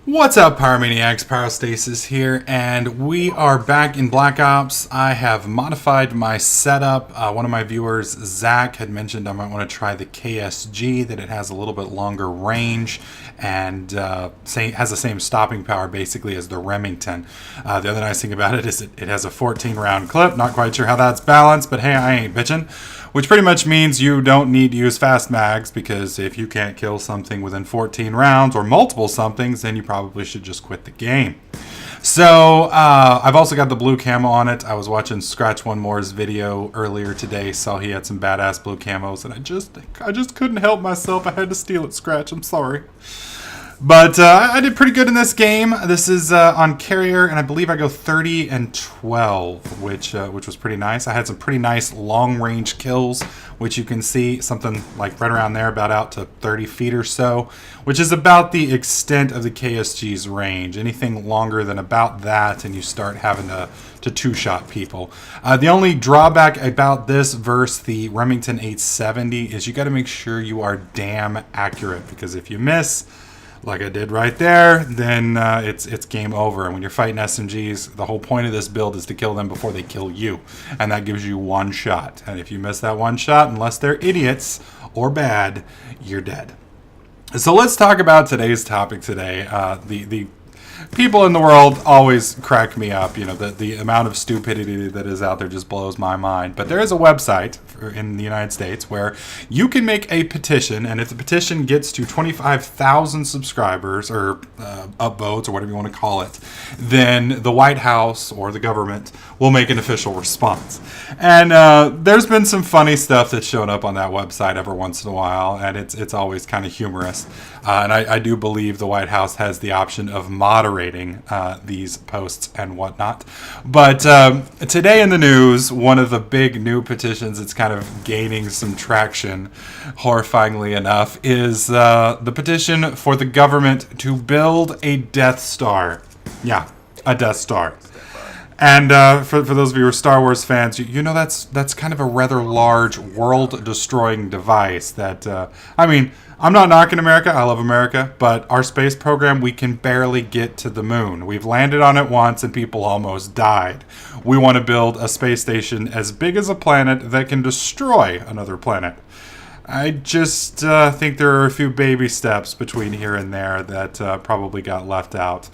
What's up, Pyromaniacs? Pyrostasis here, and we are back in Black Ops. I have modified my setup. One of my viewers, Zach, had mentioned I might want to try the KSG, that it has a little bit longer range and has the same stopping power basically as the Remington. The other nice thing about it is it has a 14-round clip. Not quite sure how that's balanced, but hey, I ain't bitching. Which pretty much means you don't need to use fast mags, because if you can't kill something within 14 rounds or multiple somethings, then you probably should just quit the game. So I've also got the blue camo on it. I was watching Scratch One More's video earlier today, saw he had some badass blue camos, and I just couldn't help myself. I had to steal it, Scratch. I'm sorry. But I did pretty good in this game. This is on carrier, and I believe I go 30 and 12, which was pretty nice. I had some pretty nice long-range kills, which you can see something like right around there, about out to 30 feet or so, which is about the extent of the KSG's range. Anything longer than about that, and you start having to two-shot people. The only drawback about this versus the Remington 870 is you got to make sure you are damn accurate, because if you miss, like I did right there, then it's game over. And when you're fighting SMGs, the whole point of this build is to kill them before they kill you. And that gives you one shot. And if you miss that one shot, unless they're idiots or bad, you're dead. So let's talk about today's topic today. The people in the world always crack me up. You know, the amount of stupidity that is out there just blows my mind. But there is a website in the United States where you can make a petition, and if the petition gets to 25,000 subscribers or upvotes or whatever you want to call it, then the White House or the government will make an official response. And there's been some funny stuff that's shown up on that website every once in a while, and it's always kind of humorous. And I do believe the White House has the option of moderating these posts and whatnot. But today in the news, one of the big new petitions that's kind of gaining some traction, horrifyingly enough, is the petition for the government to build a Death Star. Yeah, a Death Star. And for those of you who are Star Wars fans, you know that's kind of a rather large world-destroying device that, I mean, I'm not knocking America. I love America. But our space program, we can barely get to the moon. We've landed on it once and people almost died. We want to build a space station as big as a planet that can destroy another planet. I just think there are a few baby steps between here and there that probably got left out.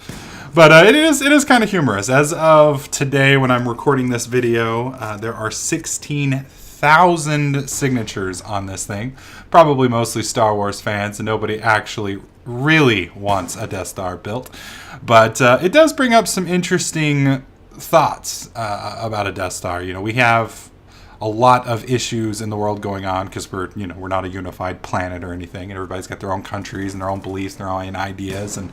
But it is kind of humorous. As of today, when I'm recording this video, there are 16,000 signatures on this thing. Probably mostly Star Wars fans, and nobody actually really wants a Death Star built. But it does bring up some interesting thoughts about a Death Star. You know, we have a lot of issues in the world going on because we're not a unified planet or anything, and everybody's got their own countries and their own beliefs and their own ideas, and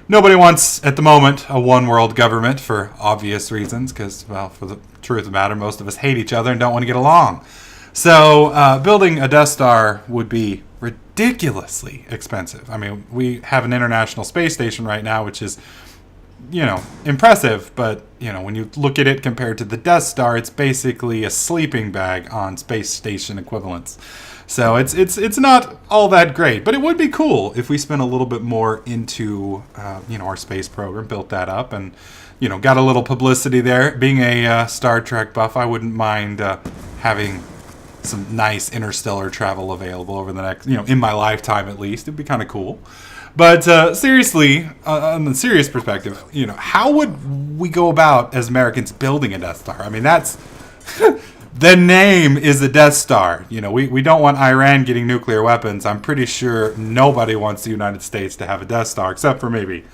nobody wants, at the moment, a one-world government for obvious reasons, because, well, for the truth of the matter, most of us hate each other and don't want to get along. So building a Death Star would be ridiculously expensive. I mean, we have an International Space Station right now, which is, impressive, but, when you look at it compared to the Death Star, it's basically a sleeping bag on space station equivalents. So it's not all that great, but it would be cool if we spent a little bit more into our space program, built that up, and got a little publicity there. Being a Star Trek buff, I wouldn't mind having some nice interstellar travel available over the next, in my lifetime at least. It'd be kind of cool. But seriously, on the serious perspective, how would we go about as Americans building a Death Star? I mean, that's the name is a Death Star. We don't want Iran getting nuclear weapons. I'm pretty sure nobody wants the United States to have a Death Star, except for maybe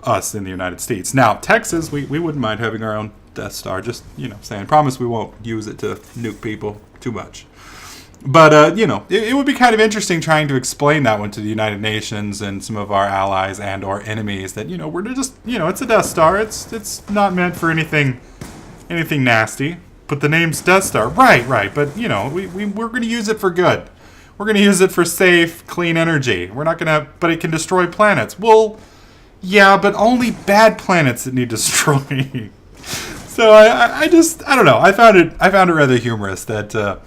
us in the United States. Now, Texas, we wouldn't mind having our own Death Star. Just, saying, promise we won't use it to nuke people too much. But, it would be kind of interesting trying to explain that one to the United Nations and some of our allies and or enemies that, we're just, it's a Death Star. It's not meant for anything nasty. But the name's Death Star. Right. But, we're going to use it for good. We're going to use it for safe, clean energy. We're not going to, but it can destroy planets. Well, yeah, but only bad planets that need destroying. So I don't know. I found it rather humorous that,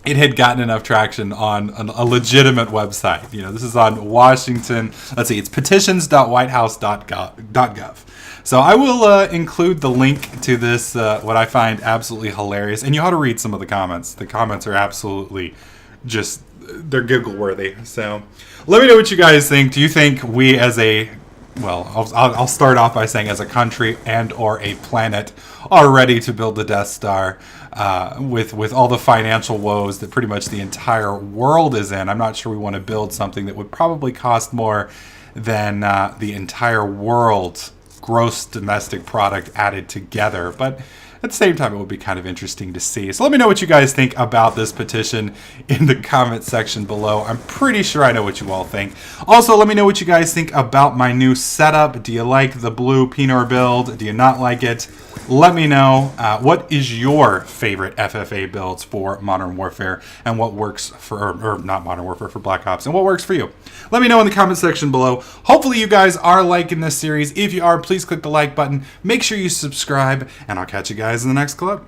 it had gotten enough traction on a legitimate website. You know, this is on Washington. Let's see, it's petitions.whitehouse.gov. So I will include the link to this, what I find absolutely hilarious. And you ought to read some of the comments. The comments are absolutely just, they're giggle worthy. So let me know what you guys think. Do you think we as a, well, I'll start off by saying as a country and or a planet are ready to build the Death Star with all the financial woes that pretty much the entire world is in? I'm not sure we want to build something that would probably cost more than the entire world's gross domestic product added together. But at the same time, it would be kind of interesting to see. So let me know what you guys think about this petition in the comment section below. I'm pretty sure I know what you all think. Also, let me know what you guys think about my new setup. Do you like the blue Pinor build? Do you not like it? Let me know. What is your favorite FFA builds for Modern Warfare, and what works for, or not Modern Warfare, for Black Ops, and what works for you? Let me know in the comment section below. Hopefully you guys are liking this series. If you are, please click the like button. Make sure you subscribe, and I'll catch you guys in the next clip.